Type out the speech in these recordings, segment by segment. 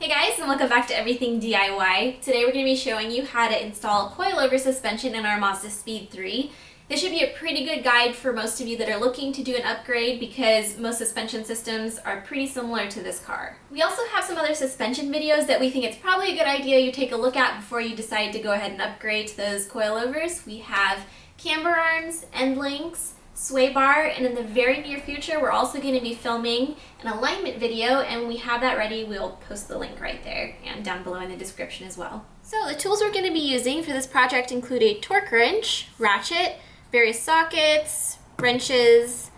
Hey guys, and welcome back to Everything DIY. Today we're going to be showing you how to install coilover suspension in our Mazdaspeed 3. This should be a pretty good guide for most of you that are looking to do an upgrade because most suspension systems are pretty similar to this car. We also have some other suspension videos that we think it's probably a good idea you take a look at before you decide to go ahead and upgrade to those coilovers. We have camber arms, end links, sway bar, and in the very near future we're also going to be filming an alignment video, and when we have that ready we'll post the link right there and down below in the description as well. So the tools we're going to be using for this project include a torque wrench, ratchet, various sockets, wrenches,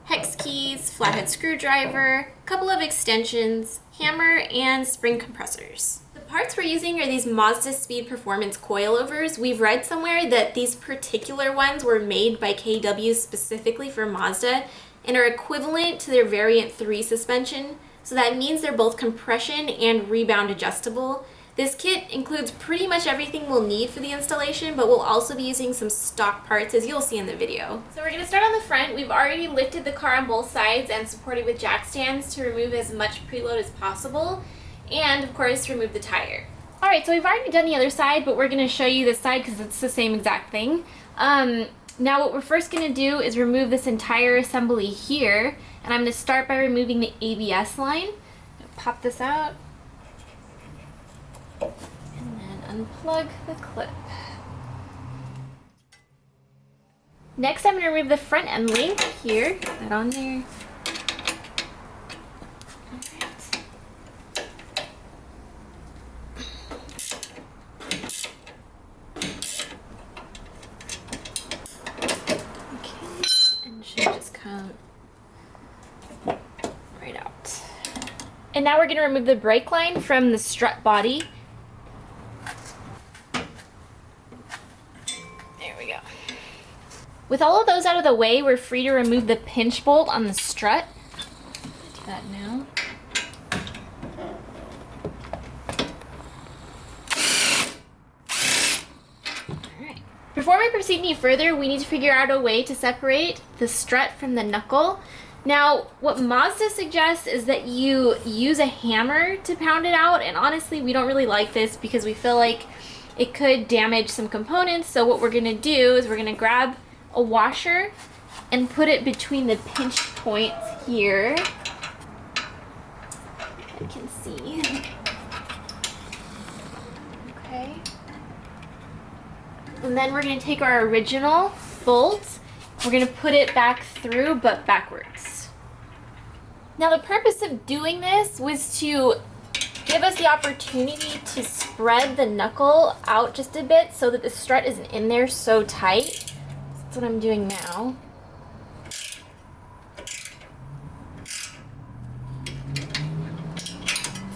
hex keys, flathead screwdriver, a couple of extensions, hammer, and spring compressors. The parts we're using are these Mazdaspeed performance coilovers. We've read somewhere that these particular ones were made by KW specifically for Mazda and are equivalent to their Variant 3 suspension, so that means they're both compression and rebound adjustable. This kit includes pretty much everything we'll need for the installation, but we'll also be using some stock parts as you'll see in the video. So we're going to start on the front. We've already lifted the car on both sides and supported with jack stands to remove as much preload as possible, and of course remove the tire. Alright, so we've already done the other side, but we're going to show you this side because it's the same exact thing. Now what we're first going to do is remove this entire assembly here, and I'm going to start by removing the ABS line. Pop this out. And then unplug the clip. Next, I'm going to remove the front end link here. Put that on there. Alright. Okay, and it should just come right out. And now we're going to remove the brake line from the strut body. With all of those out of the way, we're free to remove the pinch bolt on the strut. Do that now. Alright. Before we proceed any further, we need to figure out a way to separate the strut from the knuckle. Now, what Mazda suggests is that you use a hammer to pound it out, and honestly, we don't really like this because we feel like it could damage some components. So what we're going to do is we're going to grab a washer and put it between the pinch points here. I can see. Okay. And then we're going to take our original bolt. We're going to put it back through, but backwards. Now the purpose of doing this was to give us the opportunity to spread the knuckle out just a bit so that the strut isn't in there so tight. That's what I'm doing now. Let's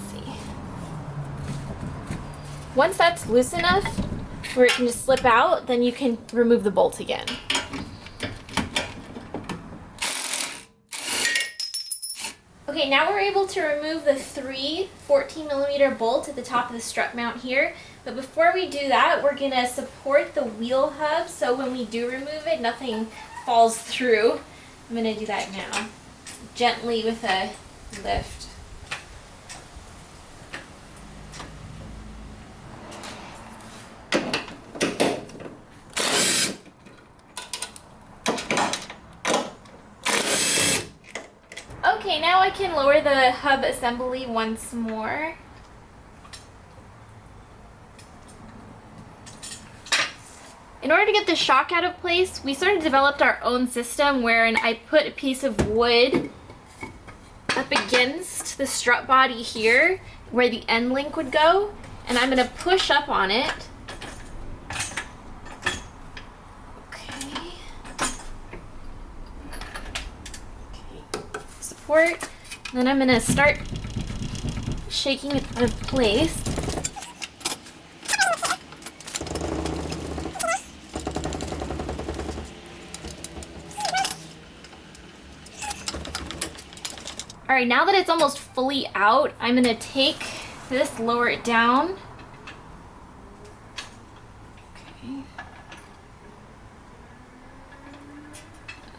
see. Once that's loose enough where it can just slip out, then you can remove the bolt again. Okay, now we're able to remove the three 14mm bolts at the top of the strut mount here. But before we do that, we're going to support the wheel hub so when we do remove it, nothing falls through. I'm going to do that now, gently with a lift. Okay, now I can lower the hub assembly once more. In order to get the shock out of place, we sort of developed our own system wherein I put a piece of wood up against the strut body here where the end link would go, and I'm going to push up on it. Okay. Support. Then I'm going to start shaking it out of place. Alright, now that it's almost fully out, I'm going to take this, lower it down. Okay.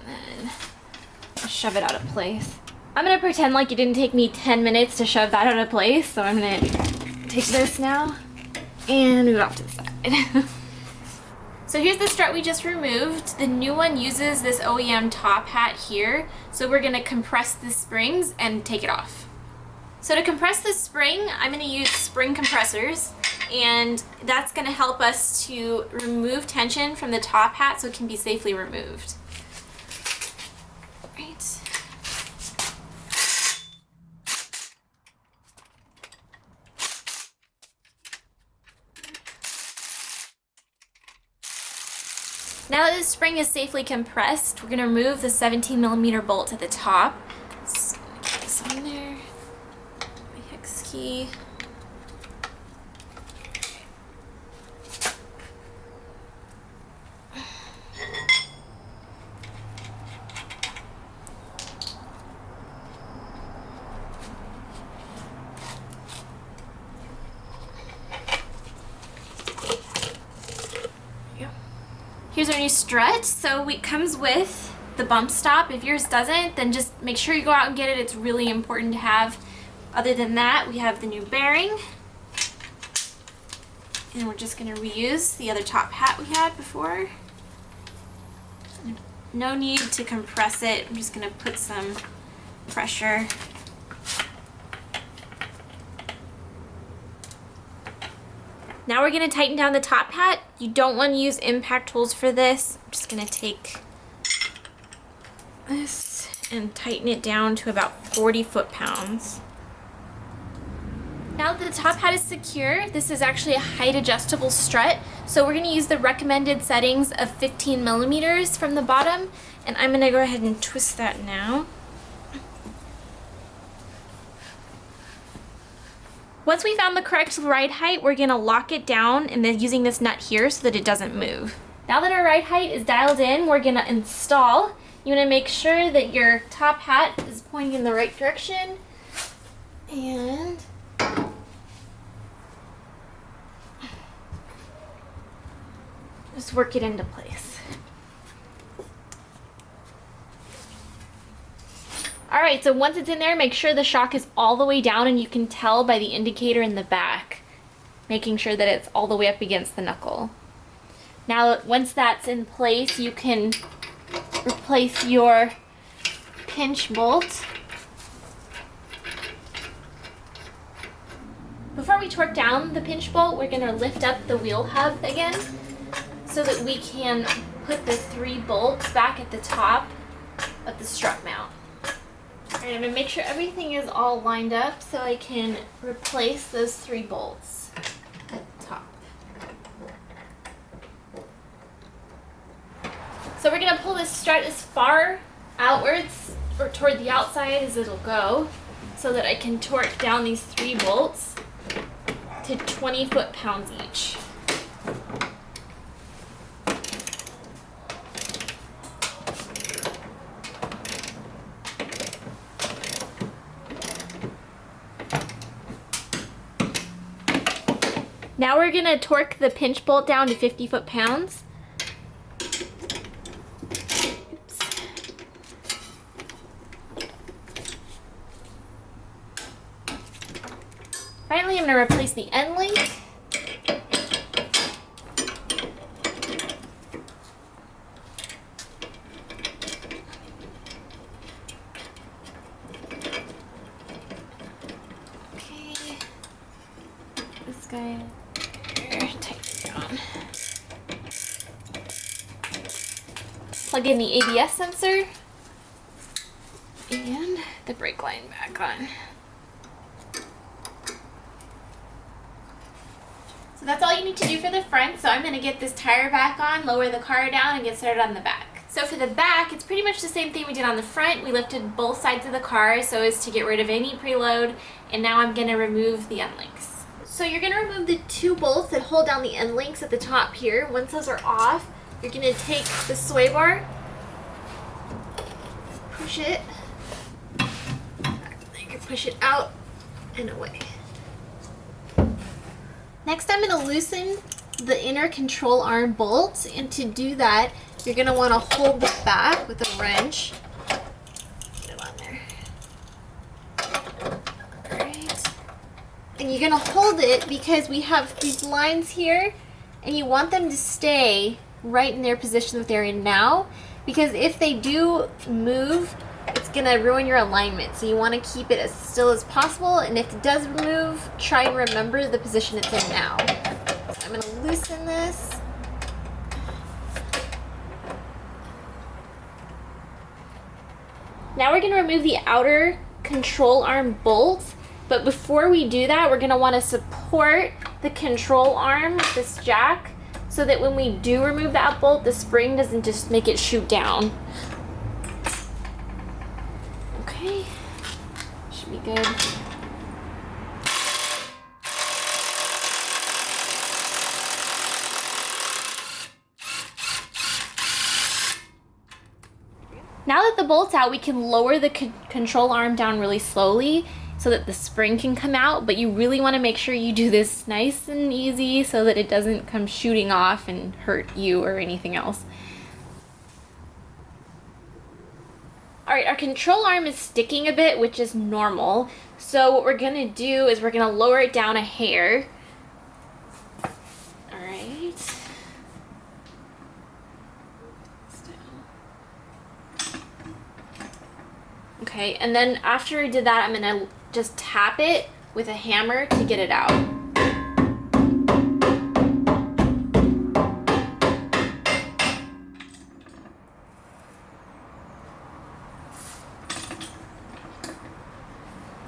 And then shove it out of place. I'm gonna pretend like it didn't take me 10 minutes to shove that out of place, so I'm gonna take this now and move it off to the side. So here's the strut we just removed. The new one uses this OEM top hat here, so we're gonna compress the springs and take it off. So to compress the spring, I'm gonna use spring compressors, and that's gonna help us to remove tension from the top hat so it can be safely removed. Right. Now that the spring is safely compressed, we're going to remove the 17mm bolt at the top. So get this on there. My hex key. Here's our new strut. So it comes with the bump stop. If yours doesn't, then just make sure you go out and get it. It's really important to have. Other than that, we have the new bearing. And we're just going to reuse the other top hat we had before. No need to compress it. I'm just going to put some pressure. Now we're going to tighten down the top hat. You don't want to use impact tools for this. I'm just going to take this and tighten it down to about 40 foot-pounds. Now that the top hat is secure, this is actually a height adjustable strut. So we're going to use the recommended settings of 15mm from the bottom. And I'm going to go ahead and twist that now. Once we found the correct ride height, we're going to lock it down and then using this nut here so that it doesn't move. Now that our ride height is dialed in, we're going to install. You want to make sure that your top hat is pointing in the right direction and just work it into place. Alright, so once it's in there, make sure the shock is all the way down, and you can tell by the indicator in the back, making sure that it's all the way up against the knuckle. Now, once that's in place, you can replace your pinch bolt. Before we torque down the pinch bolt, we're going to lift up the wheel hub again so that we can put the 3 bolts back at the top of the strut mount. Alright, I'm going to make sure everything is all lined up so I can replace those 3 bolts at the top. So we're going to pull this strut as far outwards or toward the outside as it'll go so that I can torque down these 3 bolts to 20 foot-pounds each. Now we're going to torque the pinch bolt down to 50 foot-pounds. Finally, I'm going to replace the end link. Okay. This guy. Plug in the ABS sensor and the brake line back on. So that's all you need to do for the front. So I'm going to get this tire back on, lower the car down, and get started on the back. So for the back, it's pretty much the same thing we did on the front. We lifted both sides of the car so as to get rid of any preload, and now I'm going to remove the end links. So you're going to remove the 2 bolts that hold down the end links at the top here. Once those are off, you're going to take the sway bar, push it, you can push it out and away. Next, I'm going to loosen the inner control arm bolts, and to do that, you're going to want to hold it back with a wrench. Get it on there. and you're gonna hold it because we have these lines here, and you want them to stay right in their position that they're in now, because if they do move, it's gonna ruin your alignment. So you want to keep it as still as possible, and if it does move, try and remember the position it's in now. So I'm gonna loosen this. Now we're gonna remove the outer control arm bolt, but before we do that, we're gonna want to support the control arm with this jack so that when we do remove that bolt, the spring doesn't just make it shoot down. Okay, should be good. Now that the bolt's out, we can lower the control arm down really slowly so that the spring can come out, but you really want to make sure you do this nice and easy so that it doesn't come shooting off and hurt you or anything else. All right, our control arm is sticking a bit, which is normal. So what we're gonna do is we're gonna lower it down a hair. All right. Okay, and then after I did that, I'm gonna just tap it with a hammer to get it out.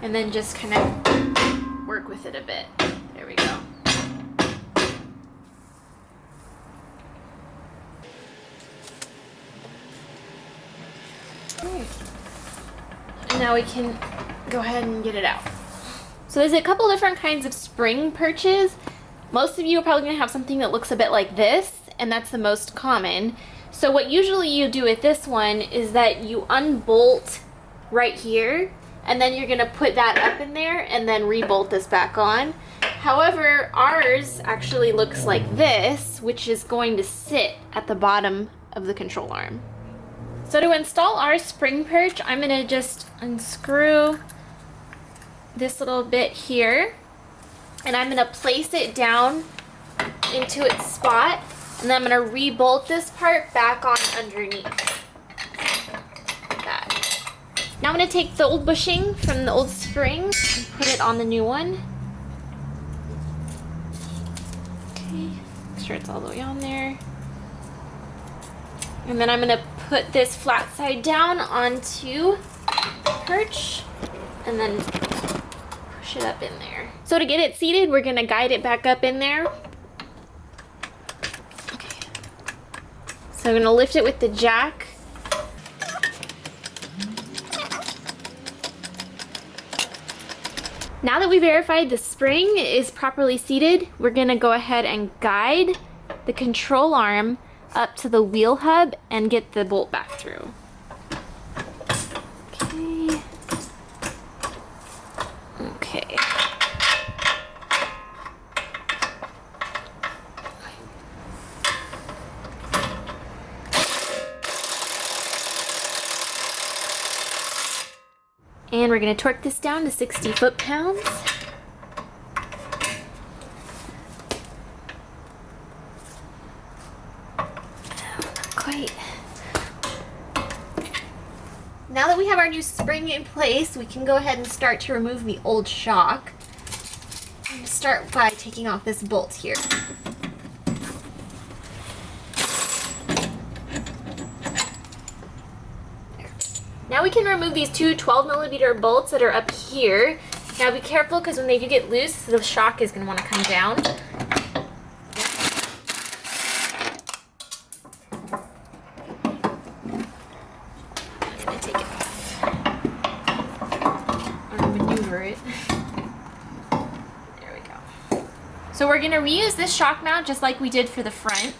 And then just kind of work with it a bit. There we go. And now we can go ahead and get it out. So there's a couple different kinds of spring perches. Most of you are probably gonna have something that looks a bit like this, and that's the most common. So what usually you do with this one is that you unbolt right here, and then you're gonna put that up in there and then rebolt this back on. However, ours actually looks like this, which is going to sit at the bottom of the control arm. So to install our spring perch, I'm gonna just unscrew this little bit here, and I'm gonna place it down into its spot, and then I'm gonna rebolt this part back on underneath. Like that. Now I'm gonna take the old bushing from the old spring and put it on the new one. Okay, make sure it's all the way on there. And then I'm gonna put this flat side down onto the perch and then push it up in there. So to get it seated, we're gonna guide it back up in there. Okay. So I'm gonna lift it with the jack. Now that we verified the spring is properly seated, we're gonna go ahead and guide the control arm up to the wheel hub and get the bolt back through. Okay. Okay. And we're going to torque this down to 60 foot-pounds. Quite. Now that we have our new spring in place, we can go ahead and start to remove the old shock. I'm going to start by taking off this bolt here. Now we can remove these two 12mm bolts that are up here. Now be careful because when they do get loose, the shock is going to want to come down. I'm going to take it off. Or maneuver it. There we go. So we're going to reuse this shock mount just like we did for the front.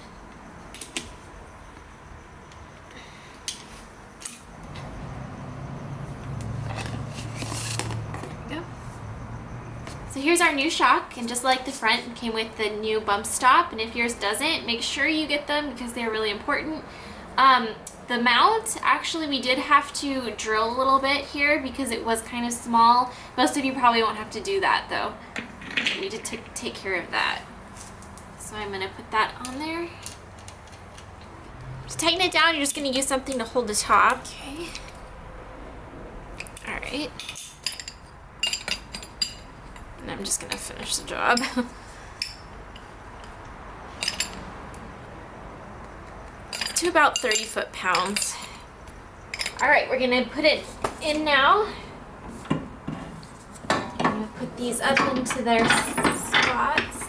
So here's our new shock, and just like the front, it came with the new bump stop, and if yours doesn't, make sure you get them because they're really important. The mount, actually we did have to drill a little bit here because it was kind of small. Most of you probably won't have to do that though. We did take care of that. So I'm gonna put that on there. To tighten it down, you're just gonna use something to hold the top. Okay. All right. And I'm just gonna finish the job. To about 30 foot-pounds. All right, we're gonna put it in now. I'm gonna put these up into their spots.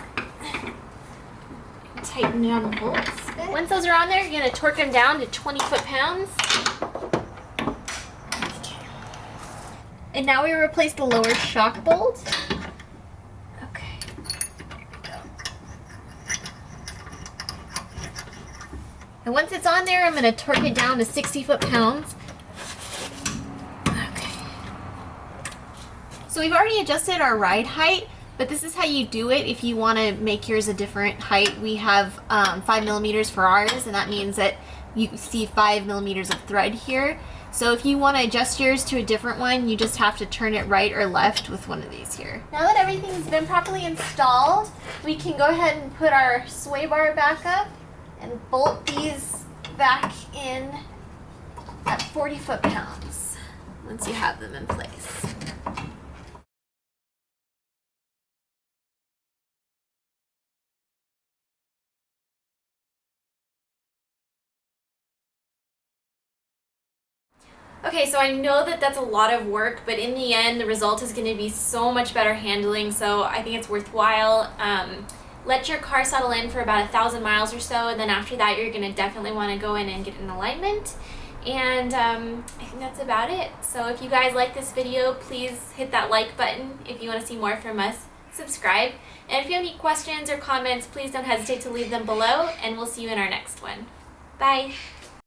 Tighten down the bolts a bit. Once those are on there, you're gonna torque them down to 20 foot-pounds. Okay. And now we replace the lower shock bolt. Okay. There we go. And once it's on there, I'm gonna torque it down to 60 foot-pounds. Okay. So we've already adjusted our ride height, but this is how you do it if you want to make yours a different height. We have 5 millimeters for ours, and that means that you see 5 millimeters of thread here. So if you want to adjust yours to a different one, you just have to turn it right or left with one of these here. Now that everything's been properly installed, we can go ahead and put our sway bar back up and bolt these back in at 40 foot-pounds once you have them in place. Okay, so I know that that's a lot of work, but in the end, the result is going to be so much better handling, so I think it's worthwhile. Let your car settle in for about 1,000 miles or so, and then after that, you're going to definitely want to go in and get an alignment. And I think that's about it. So if you guys like this video, please hit that like button. If you want to see more from us, subscribe. And if you have any questions or comments, please don't hesitate to leave them below, and we'll see you in our next one. Bye!